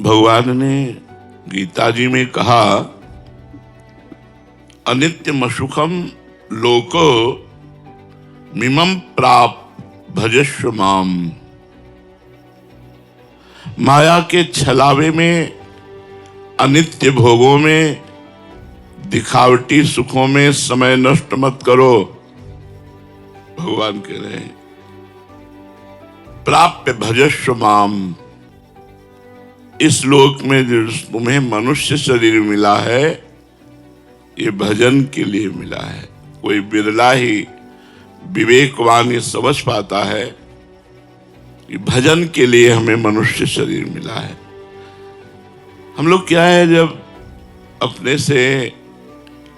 भगवान ने गीता जी में कहा, अनित्यम सुखम लोको मिमम प्राप भजस्व माम। माया के छलावे में, अनित्य भोगों में, दिखावटी सुखों में समय नष्ट मत करो। भगवान कह रहे हैं, प्राप्य भजस्व माम। इस लोक में जो तुम्हें मनुष्य शरीर मिला है, ये भजन के लिए मिला है। कोई बिरला ही विवेकवान ये समझ पाता है कि भजन के लिए हमें मनुष्य शरीर मिला है। हम लोग क्या है, जब अपने से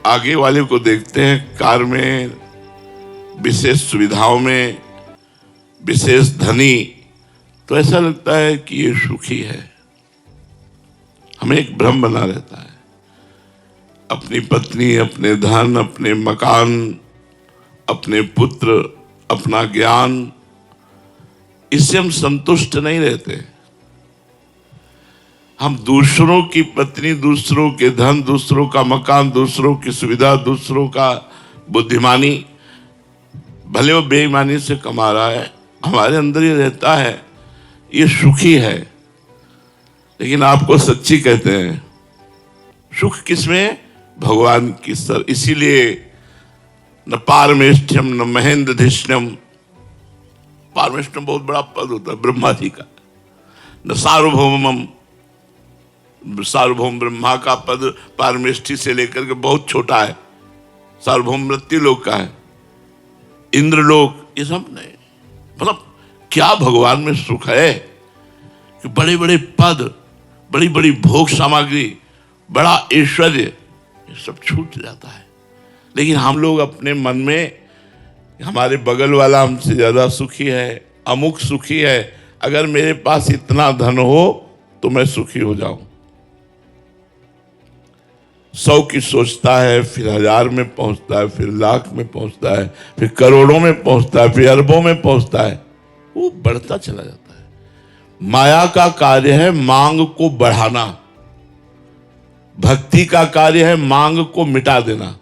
आगे वाले को देखते हैं कार में, विशेष सुविधाओं में, विशेष धनी, तो ऐसा लगता है कि ये सुखी है। हमें एक भ्रम बना रहता है। अपनी पत्नी, अपने धन, अपने मकान, अपने पुत्र, अपना ज्ञान, इससे हम संतुष्ट नहीं रहते। हम दूसरों की पत्नी, दूसरों के धन, दूसरों का मकान, दूसरों की सुविधा, दूसरों का बुद्धिमानी, भले वो बेईमानी से कमा रहा है, हमारे अंदर ये रहता है, ये सुखी है। लेकिन आपको सच्ची कहते हैं, सुख किसमें? भगवान की सर। इसीलिए न पारमेष्ठ्यम न महेंद्रधिष्ण्यम। पारमेष्ठ्यम बहुत बड़ा पद होता है ब्रह्मा जी का। न सार्वभौमम, सार्वभौम ब्रह्मा का पद पारमेष्ठी से लेकर के बहुत छोटा है। सार्वभौम मृत्यु लोक का है, इंद्रलोक, ये सब नहीं। मतलब क्या भगवान में सुख है कि बड़े बड़े पद, बड़ी बड़ी भोग सामग्री, बड़ा ऐश्वर्य, ये सब छूट जाता है। लेकिन हम लोग अपने मन में, हमारे बगल वाला हमसे ज्यादा सुखी है, अमुक सुखी है, अगर मेरे पास इतना धन हो तो मैं सुखी हो जाऊं। 100 की सोचता है, फिर 1000 में पहुंचता है, फिर लाख में पहुंचता है, फिर करोड़ों में पहुंचता है, फिर अरबों में पहुंचता है। वो बढ़ता चला जाता है। माया का कार्य है मांग को बढ़ाना, भक्ति का कार्य है मांग को मिटा देना।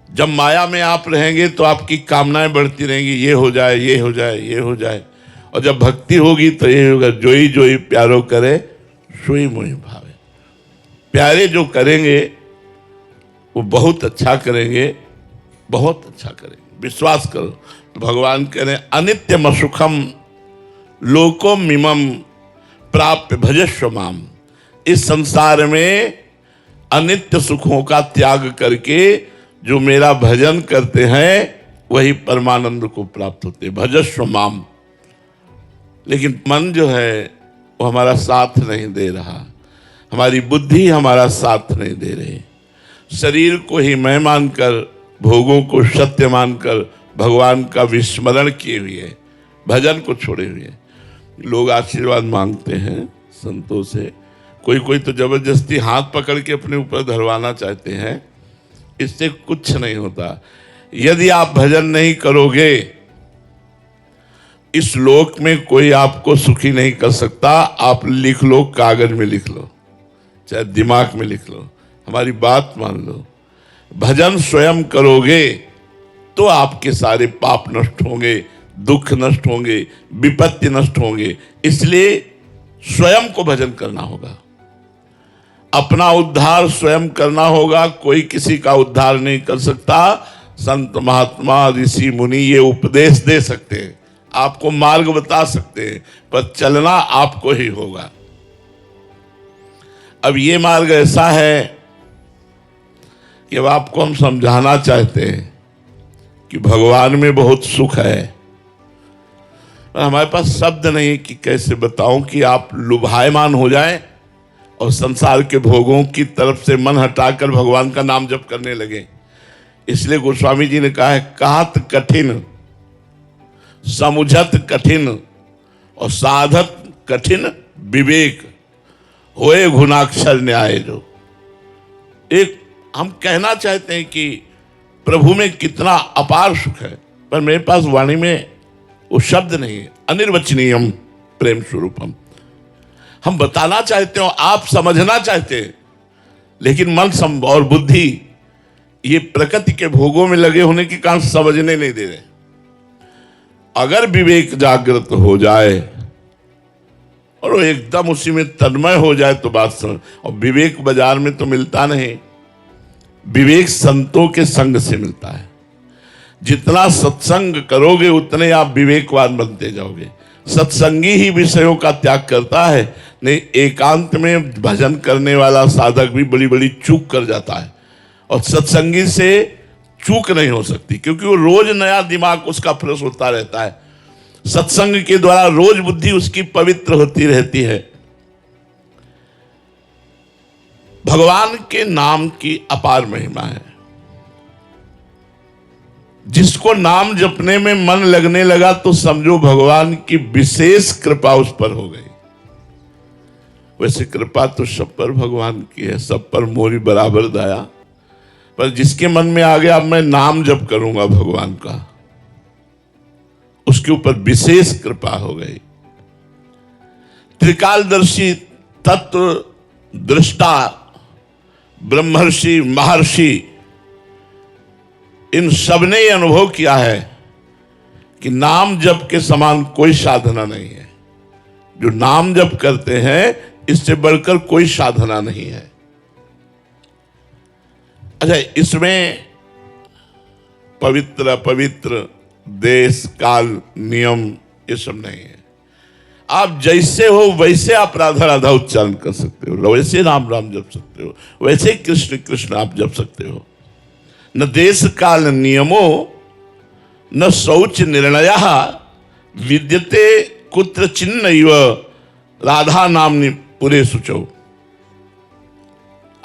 जब माया में आप रहेंगे तो आपकी कामनाएं बढ़ती रहेंगी, ये हो जाए, ये हो जाए, ये हो जाए। और जब भक्ति होगी तो ये होगा, जोई जोई प्यारो करे सोई मोहि भावे। प्यारे जो करेंगे वो बहुत अच्छा करेंगे, बहुत अच्छा करेंगे, विश्वास करो। भगवान कह रहे हैं, अनित्यम सुखम लोको मिमम प्राप्य भजस्व माम। इस संसार में अनित्य सुखों का त्याग करके जो मेरा भजन करते हैं वही परमानंद को प्राप्त होते, भजस्व माम। लेकिन मन जो है वो हमारा साथ नहीं दे रहा, हमारी बुद्धि हमारा साथ नहीं दे रही। शरीर को ही मैं मानकर, भोगों को सत्य मानकर भगवान का विस्मरण किए हुए, भजन को छोड़े हुए लोग आशीर्वाद मांगते हैं संतों से। कोई कोई तो जबरदस्ती हाथ पकड़ के अपने ऊपर धरवाना चाहते हैं। इससे कुछ नहीं होता। यदि आप भजन नहीं करोगे, इस लोक में कोई आपको सुखी नहीं कर सकता। आप लिख लो, कागज में लिख लो, चाहे दिमाग में लिख लो, हमारी बात मान लो। भजन स्वयं करोगे तो आपके सारे पाप नष्ट होंगे, दुख नष्ट होंगे, विपत्ति नष्ट होंगे। इसलिए स्वयं को भजन करना होगा, अपना उद्धार स्वयं करना होगा। कोई किसी का उद्धार नहीं कर सकता। संत महात्मा ऋषि मुनि ये उपदेश दे सकते हैं, आपको मार्ग बता सकते हैं, पर चलना आपको ही होगा। अब ये मार्ग ऐसा है कि अब आपको हम समझाना चाहते हैं कि भगवान में बहुत सुख है, पर हमारे पास शब्द नहीं कि कैसे बताऊं कि आप लुभायमान हो जाएं और संसार के भोगों की तरफ से मन हटाकर भगवान का नाम जप करने लगे। इसलिए गोस्वामी जी ने कहा है, कहत कठिन, समुझत कठिन और साधत कठिन विवेक, होए गुणाक्षर न्याय। जो एक हम कहना चाहते हैं कि प्रभु में कितना अपार सुख है, पर मेरे पास वाणी में वो शब्द नहीं है। अनिर्वचनीयम प्रेम स्वरूपम। हम बताना चाहते हो, आप समझना चाहते हैं, लेकिन मन और बुद्धि ये प्रकृति के भोगों में लगे होने के कारण समझने नहीं दे रहे। अगर विवेक जागृत हो जाए और वो एकदम उसी में तन्मय हो जाए तो बात समझ। और विवेक बाजार में तो मिलता नहीं, विवेक संतों के संग से मिलता है। जितना सत्संग करोगे उतने आप विवेकवान बनते जाओगे। सत्संगी ही विषयों का त्याग करता है, नहीं एकांत में भजन करने वाला साधक भी बड़ी बड़ी चूक कर जाता है। और सत्संगी से चूक नहीं हो सकती, क्योंकि वो रोज नया दिमाग उसका फ्रेश होता रहता है। सत्संग के द्वारा रोज बुद्धि उसकी पवित्र होती रहती है। भगवान के नाम की अपार महिमा है। जिसको नाम जपने में मन लगने लगा तो समझो भगवान की विशेष कृपा उस पर हो गई। वैसे कृपा तो सब पर भगवान की है, सब पर मोरी बराबर दया। पर जिसके मन में आ गया अब मैं नाम जप करूंगा भगवान का, उसके ऊपर विशेष कृपा हो गई। त्रिकालदर्शी, तत्व दृष्टा, ब्रह्मर्षि, महर्षि, इन सबने ये अनुभव किया है कि नाम जप के समान कोई साधना नहीं है। जो नाम जप करते हैं इससे बढ़कर कोई साधना नहीं है। अच्छा, इसमें पवित्र अपवित्र, देश काल नियम ये सब नहीं है। आप जैसे हो वैसे आप राधा राधा उच्चारण कर सकते हो, वैसे राम राम जप सकते हो, वैसे कृष्ण कृष्ण आप जप सकते हो। न देश काल नियमो न शौच निर्णय विद्यते कुत्र चिन्नैव राधा नामनि पुरे शुचौ।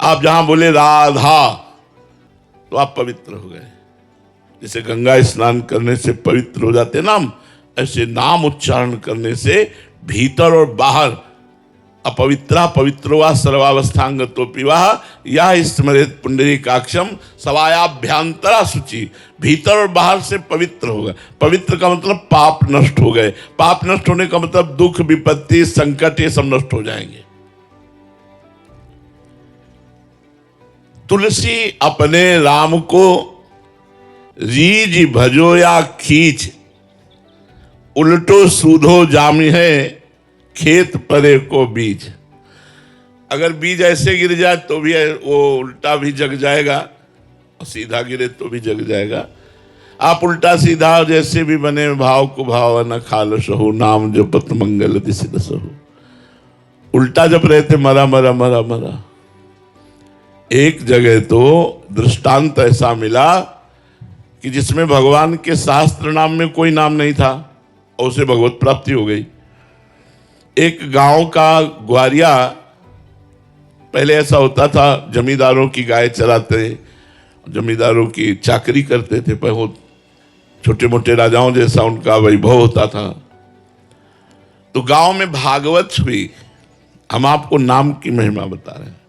आप जहां बोले राधा तो आप पवित्र हो गए। जैसे गंगा स्नान करने से पवित्र हो जाते नाम, ऐसे नाम उच्चारण करने से भीतर और बाहर अपवित्रा पवित्रोवा सर्वावस्थांगतो पिवाह यह स्मरेत पुंडरीकाक्षम सवायाभ्यांतरा शुचि। भीतर और बाहर से पवित्र हो गए। पवित्र का मतलब पाप नष्ट हो गए। पाप नष्ट होने का मतलब दुख विपत्ति संकट ये सब नष्ट हो जाएंगे। तुलसी अपने राम को रीज भजो या खींच, उल्टो सूधो जामी है खेत परे को बीज। अगर बीज ऐसे गिर जाए तो भी वो उल्टा भी जग जाएगा, और सीधा गिरे तो भी जग जाएगा। आप उल्टा सीधा जैसे भी बने भाव को भाव न खाल सहु, नाम जपत मंगल दिस दसहु। उल्टा जप रहे थे मरा मरा मरा मरा। एक जगह तो दृष्टांत ऐसा मिला कि जिसमें भगवान के शास्त्र नाम में कोई नाम नहीं था और उसे भगवत प्राप्ति हो गई। एक गांव का ग्वारिया, पहले ऐसा होता था जमींदारों की गाय चराते, जमींदारों की चाकरी करते थे, पर वो छोटे मोटे राजाओं जैसा उनका वैभव होता था। तो गांव में भागवत हुई। हम आपको नाम की महिमा बता रहे हैं।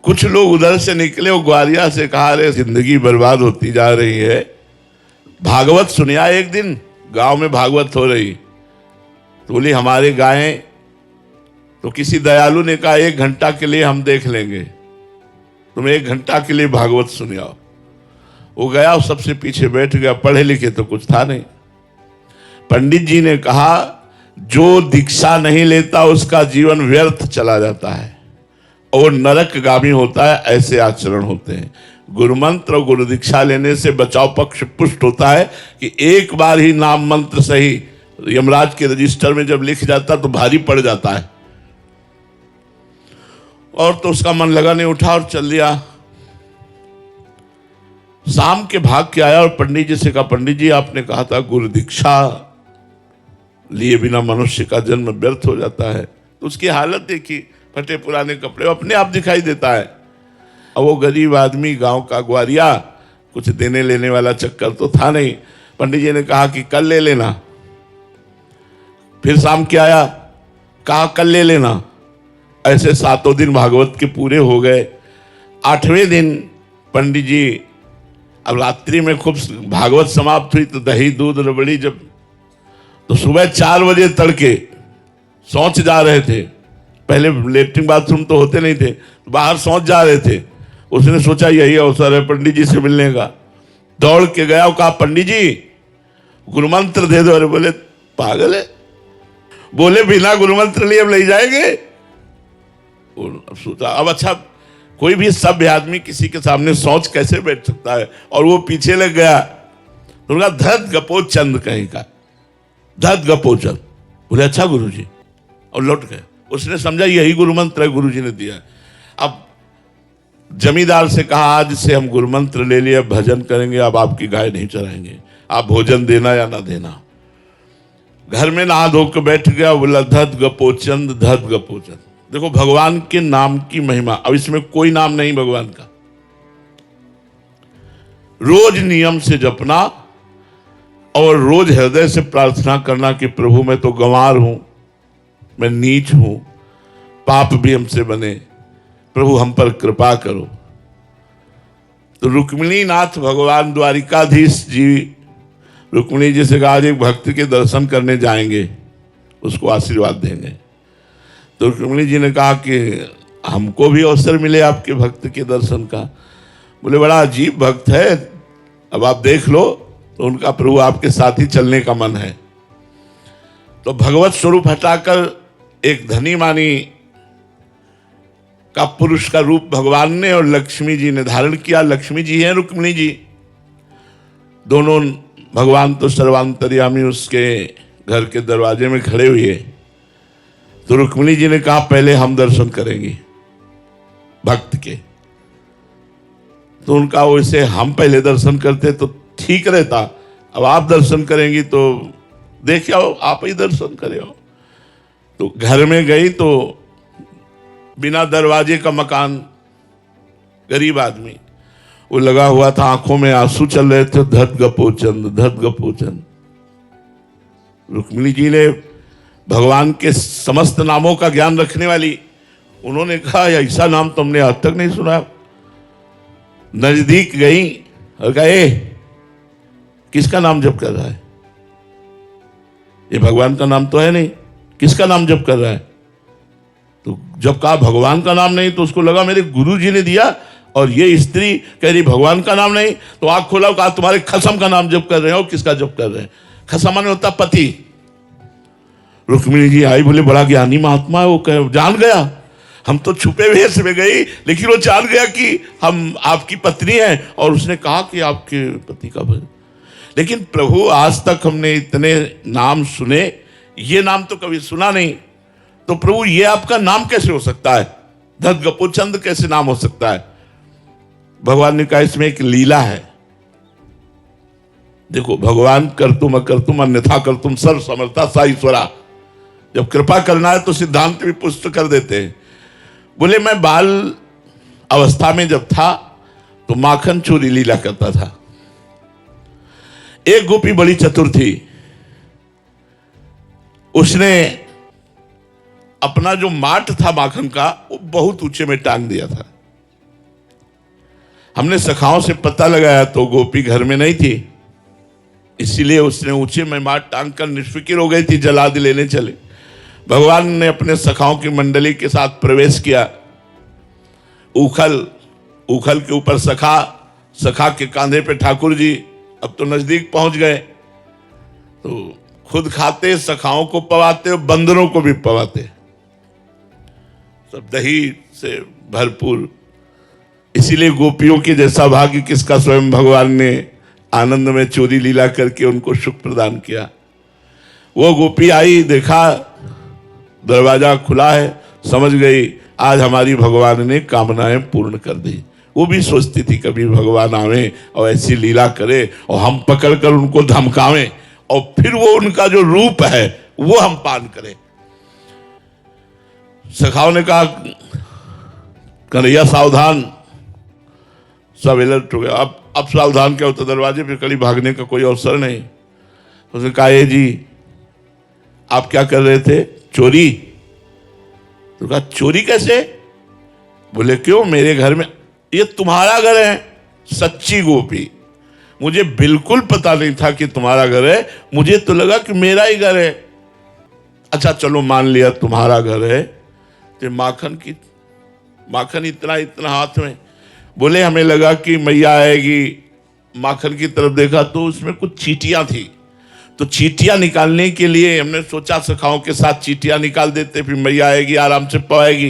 कुछ लोग उधर से निकले, वो ग्वारिया से कहा रे जिंदगी बर्बाद होती जा रही है, भागवत सुनिया। एक दिन गांव में भागवत हो रही तो बोली हमारे गायें, तो किसी दयालु ने कहा 1 घंटा के लिए हम देख लेंगे, तुम 1 घंटा के लिए भागवत सुनियाओ। वो गया और सबसे पीछे बैठ गया। पढ़े लिखे तो कुछ था नहीं। पंडित जी ने कहा जो दीक्षा नहीं लेता उसका जीवन व्यर्थ चला जाता है और नरकगामी होता है, ऐसे आचरण होते हैं। गुरु मंत्र और गुरु दीक्षा लेने से बचाव पक्ष पुष्ट होता है कि एक बार ही नाम मंत्र सही यमराज के रजिस्टर में जब लिख जाता तो भारी पड़ जाता है। और तो उसका मन लगा नहीं, उठा और चल दिया। शाम के भाग के आया और पंडित जी से कहा पंडित जी आपने कहा था गुरु दीक्षा लिए बिना मनुष्य का जन्म व्यर्थ हो जाता है। तो उसकी हालत देखी, फटे पुराने कपड़े, अपने आप दिखाई देता है। और वो गरीब आदमी गांव का ग्वारिया, कुछ देने लेने वाला चक्कर तो था नहीं। पंडित जी ने कहा कि कल ले लेना। फिर शाम के आया, कहा कल ले लेना। ऐसे 7 दिन भागवत के पूरे हो गए। 8वें दिन पंडित जी, अब रात्रि में खूब भागवत समाप्त हुई तो दही दूध रबड़ी, जब तो सुबह 4 बजे तड़के शौच जा रहे थे, पहले लेटरिन बाथरूम तो होते नहीं थे, बाहर शौच जा रहे थे। उसने सोचा यही अवसर है पंडित जी से मिलने का, दौड़ के गया और कहा पंडित जी गुरुमंत्र दे दो। अरे बोले पागल है, बोले बिना गुरुमंत्र लिए हम ले जाएंगे। सोचा अब अच्छा कोई भी सभ्य आदमी किसी के सामने शौच कैसे बैठ सकता है, और वो पीछे लग गया। तो उनका धत गपो चंद कहीं का, धत गपो चंद। बोले अच्छा गुरुजी, और लौट गए। उसने समझा यही गुरुमंत्र है, गुरुजी ने दिया। अब जमींदार से कहा आज से हम गुरुमंत्र ले लिए, अब भजन करेंगे, अब आपकी गाय नहीं चराएंगे, आप भोजन देना या ना देना। घर में नहा धो के बैठ गया, बोला धत गपोचंद, धत गपोचंद। देखो भगवान के नाम की महिमा, अब इसमें कोई नाम नहीं भगवान का, रोज नियम से जपना और रोज हृदय से प्रार्थना करना कि प्रभु मैं तो गंवार हूं, मैं नीच हूं, पाप भी हमसे बने, प्रभु हम पर कृपा करो। तो रुक्मिणी नाथ भगवान द्वारिकाधीश जी रुक्मिणी जी से कहा आज एक भक्त के दर्शन करने जाएंगे, उसको आशीर्वाद देंगे। तो रुक्मिणी जी ने कहा कि हमको भी अवसर मिले आपके भक्त के दर्शन का। बोले बड़ा अजीब भक्त है, अब आप देख लो। तो उनका प्रभु आपके साथ ही चलने का मन है। तो भगवत स्वरूप हटाकर एक धनी मानी का पुरुष का रूप भगवान ने और लक्ष्मी जी ने धारण किया। लक्ष्मी जी हैं, रुक्मिणी जी, दोनों भगवान तो सर्वांतर्यामी उसके घर के दरवाजे में खड़े हुए। तो रुक्मिणी जी ने कहा पहले हम दर्शन करेंगे भक्त के। तो उनका वैसे हम पहले दर्शन करते तो ठीक रहता, अब आप दर्शन करेंगी तो देख आओ, आप ही दर्शन करे हो। तो घर में गई तो बिना दरवाजे का मकान, गरीब आदमी, वो लगा हुआ था, आंखों में आंसू चल रहे थे, धत गपोचंद, धत गपोचंद। रुक्मिणी जी ने भगवान के समस्त नामों का ज्ञान रखने वाली, उन्होंने कहा ऐसा नाम तुमने आज तक नहीं सुना। नजदीक गई और कहा ए किसका नाम जप कर रहा है, ये भगवान का नाम तो है नहीं, किसका नाम जप कर रहा है। तो जब कहा भगवान का नाम नहीं, तो उसको लगा मेरे गुरु जी ने दिया, और ये स्त्री कह रही भगवान का नाम नहीं। तो आंख खोला, कहा तुम्हारे खसम का नाम जप कर रहे हो। किसका जप कर रहे हैं? खसम माने होता पति। रुक्मिणी जी आई, बोले बड़ा ज्ञानी महात्मा है, वो जान गया। हम तो छुपे वेश में गई, लेकिन वो जान गया कि हम आपकी पत्नी हैं, और उसने कहा कि आपके पति का भजन। लेकिन प्रभु आज तक हमने इतने नाम सुने, ये नाम तो कभी सुना नहीं। तो प्रभु ये आपका नाम कैसे हो सकता है, धत गपोचंद कैसे नाम हो सकता है? भगवान ने कहा इसमें एक लीला है। देखो भगवान कर्तुम अकर्तुम अन्यथा कर्तुम सर्व समर्था सा ईश्वरा। जब कृपा करना है तो सिद्धांत भी पुष्ट कर देते हैं। बोले मैं बाल अवस्था में जब था तो माखन चोरी लीला करता था। एक गोपी बड़ी चतुर थी, उसने अपना जो माट था माखन का वो बहुत ऊंचे में टांग दिया था। हमने सखाओं से पता लगाया तो गोपी घर में नहीं थी, इसीलिए उसने ऊंचे में माट टांग कर निष्फिक्र हो गई थी, जलादि लेने चले। भगवान ने अपने सखाओं की मंडली के साथ प्रवेश किया। उखल के ऊपर सखा के कांधे पे ठाकुर जी। अब तो नजदीक पहुंच गए, तो खुद खाते, सखाओं को पवाते और बंदरों को भी पवाते, सब दही से भरपूर। इसीलिए गोपियों के जैसा भाग्य किसका, स्वयं भगवान ने आनंद में चोरी लीला करके उनको सुख प्रदान किया। वो गोपी आई, देखा दरवाजा खुला है, समझ गई आज हमारी भगवान ने कामनाएं पूर्ण कर दी। वो भी सोचती थी कभी भगवान आवे और ऐसी लीला करे और हम पकड़कर उनको धमकावें और फिर वो उनका जो रूप है वो हम पान करें। सखाओं ने कहा कन्हैया सावधान, सब अलर्ट हो गया। अब सावधान क्या होता, दरवाजे पे कड़ी भागने का कोई अवसर नहीं। उसने कहा ए जी आप क्या कर रहे थे, चोरी? तो कहा चोरी कैसे? बोले क्यों, मेरे घर में, ये तुम्हारा घर है? सच्ची गोपी, मुझे बिल्कुल पता नहीं था कि तुम्हारा घर है, मुझे तो लगा कि मेरा ही घर है। अच्छा चलो मान लिया तुम्हारा घर है, तो माखन इतना इतना हाथ में। बोले हमें लगा कि मैया आएगी, माखन की तरफ देखा तो उसमें कुछ चींटियां थी, तो चींटियां निकालने के लिए हमने सोचा सखाओं के साथ चींटियां निकाल देते, फिर मैया आएगी आराम से पाएगी।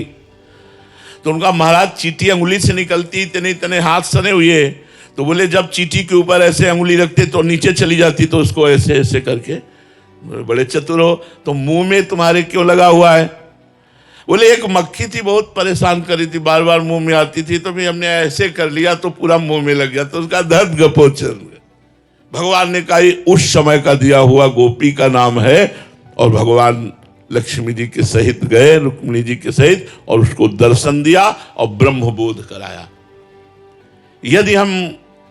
तो उनका महाराज चींटी अंगुली से निकलती, इतने इतने हाथ सने हुए, तो बोले जब चींटी के ऊपर ऐसे अंगुली रखते तो नीचे चली जाती, तो उसको ऐसे ऐसे करके, बड़े चतुर हो, तो मुंह में तुम्हारे क्यों लगा हुआ है? बोले एक मक्खी थी बहुत परेशान करी थी, बार बार मुंह में आती थी, तो भी हमने ऐसे कर लिया तो पूरा मुंह में लग गया, तो उसका दर्द गपोचन। भगवान ने कहा उस समय का दिया हुआ गोपी का नाम है, और भगवान लक्ष्मी जी के सहित गए, रुक्मिणी जी के सहित, और उसको दर्शन दिया और ब्रह्मबोध कराया। यदि हम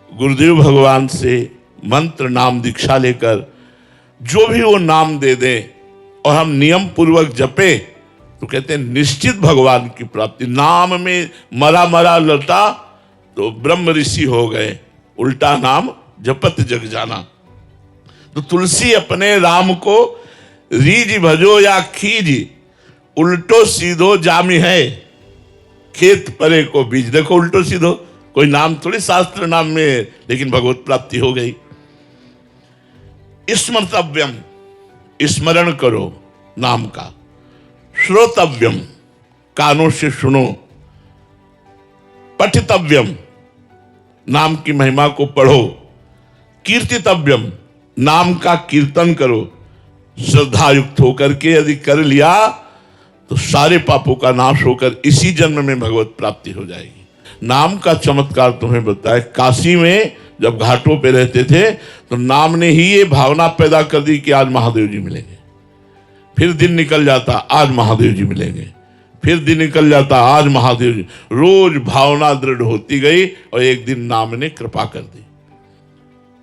गुरुदेव भगवान से मंत्र नाम दीक्षा लेकर जो भी वो नाम दे दें और हम नियम पूर्वक जपे, तो कहते हैं निश्चित भगवान की प्राप्ति। नाम में मरा मरा लटा तो ब्रह्म ऋषि हो गए, उल्टा नाम जपत जग जाना। तो तुलसी अपने राम को रीज भजो या खीज, उल्टो सीधो जामी है, खेत परे को बीज। देखो उल्टो सीधो कोई नाम थोड़ी शास्त्र नाम में है, लेकिन भगवत प्राप्ति हो गई। स्मर्तव्यम, स्मरण करो नाम का। श्रोतव्यम, कानों से सुनो। पठितव्यम, नाम की महिमा को पढ़ो। कीर्तितव्यम, नाम का कीर्तन करो। श्रद्धा युक्त होकर के यदि कर लिया तो सारे पापों का नाश होकर इसी जन्म में भगवत प्राप्ति हो जाएगी। नाम का चमत्कार तुम्हें बताया, काशी में जब घाटों पे रहते थे तो नाम ने ही ये भावना पैदा कर दी कि आज महादेव जी मिलेंगे। फिर दिन निकल जाता, आज महादेव जी मिलेंगे। फिर दिन निकल जाता, आज महादेव जी। रोज भावना दृढ़ होती गई और एक दिन नाम ने कृपा कर दी।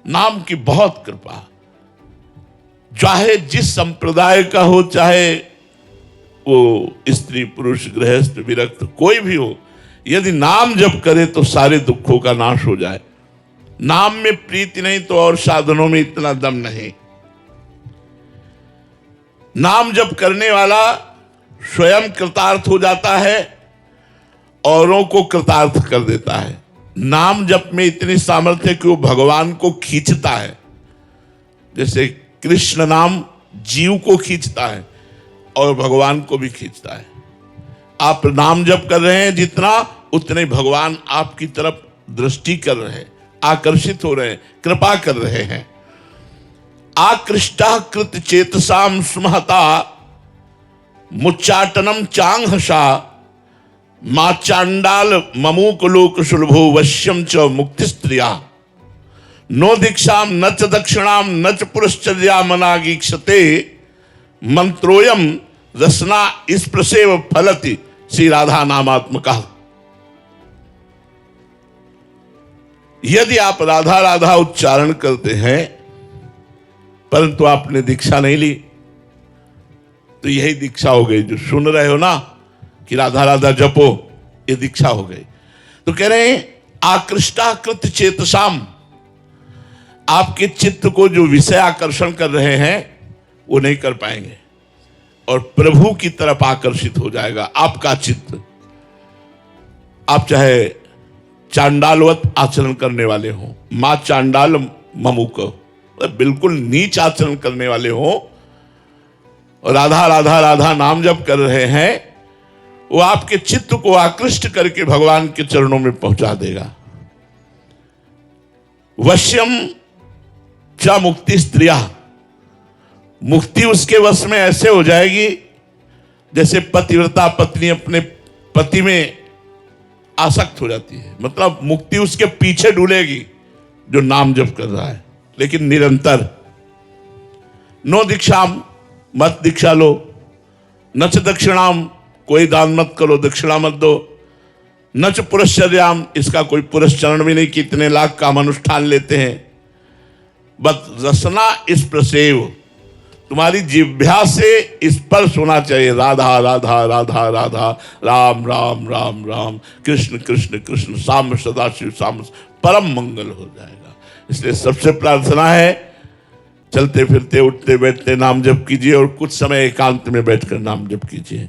नाम की बहुत कृपा, चाहे जिस संप्रदाय का हो, चाहे वो स्त्री पुरुष गृहस्थ विरक्त कोई भी हो, यदि नाम जप करे तो सारे दुखों का नाश हो जाए। नाम में प्रीति नहीं तो और साधनों में इतना दम नहीं। नाम जप करने वाला स्वयं कृतार्थ हो जाता है, औरों को कृतार्थ कर देता है। नाम जप में इतनी सामर्थ्य है कि वो भगवान को खींचता है। जैसे कृष्ण नाम जीव को खींचता है और भगवान को भी खींचता है। आप नाम जप कर रहे हैं जितना, उतने भगवान आपकी तरफ दृष्टि कर रहे हैं, आकर्षित हो रहे हैं, कृपा कर रहे हैं। आकृष्टा कृत चेतसाम स्महता मुच्चाटनम चांगहसा मा चांडाल ममूक लोक सुलभो वश्यम च मुक्ति स्त्रिया नो दीक्षाम न च दक्षिणाम न च पुरश्चर्या मनागीक्षते मंत्रोयम रसना स्पृशेव फलति। श्री राधा नामात्मका। यदि आप राधा राधा उच्चारण करते हैं परंतु आपने दीक्षा नहीं ली, तो यही दीक्षा हो गई। जो सुन रहे हो ना कि राधा राधा जपो, ये दीक्षा हो गई। तो कह रहे हैं आकृष्टाकृत चेतसाम, आपके चित्त को जो विषय आकर्षण कर रहे हैं वो नहीं कर पाएंगे और प्रभु की तरफ आकर्षित हो जाएगा आपका चित्त। आप चाहे चांडालवत आचरण करने वाले हो, मां चांडाल ममुक, बिल्कुल नीच आचरण करने वाले हो, और राधा राधा राधा नाम जप कर रहे हैं, वो आपके चित्त को आकृष्ट करके भगवान के चरणों में पहुंचा देगा। वश्यम च मुक्ति स्त्रिया, मुक्ति उसके वश में ऐसे हो जाएगी जैसे पतिव्रता पत्नी अपने पति में आसक्त हो जाती है। मतलब मुक्ति उसके पीछे डूलेगी जो नाम जप कर रहा है, लेकिन निरंतर। नो दीक्षाम, मत दीक्षा लो। न च दक्षिणाम, कोई दान मत करो, दक्षिणा मत दो। न च पुरश्चर्याम, इसका कोई पुरस्चरण भी नहीं, कितने लाख काम अनुष्ठान लेते हैं। बस रसना स्पर्शेव, तुम्हारी जिह्वा से स्पर्श होना चाहिए। राधा राधा राधा राधा, राम राम राम राम, कृष्ण कृष्ण कृष्ण, साम सदाशिव साम, परम मंगल हो जाएगा। इसलिए सबसे प्रार्थना है चलते फिरते उठते बैठते नाम जप कीजिए और कुछ समय एकांत में बैठकर नाम जप कीजिए।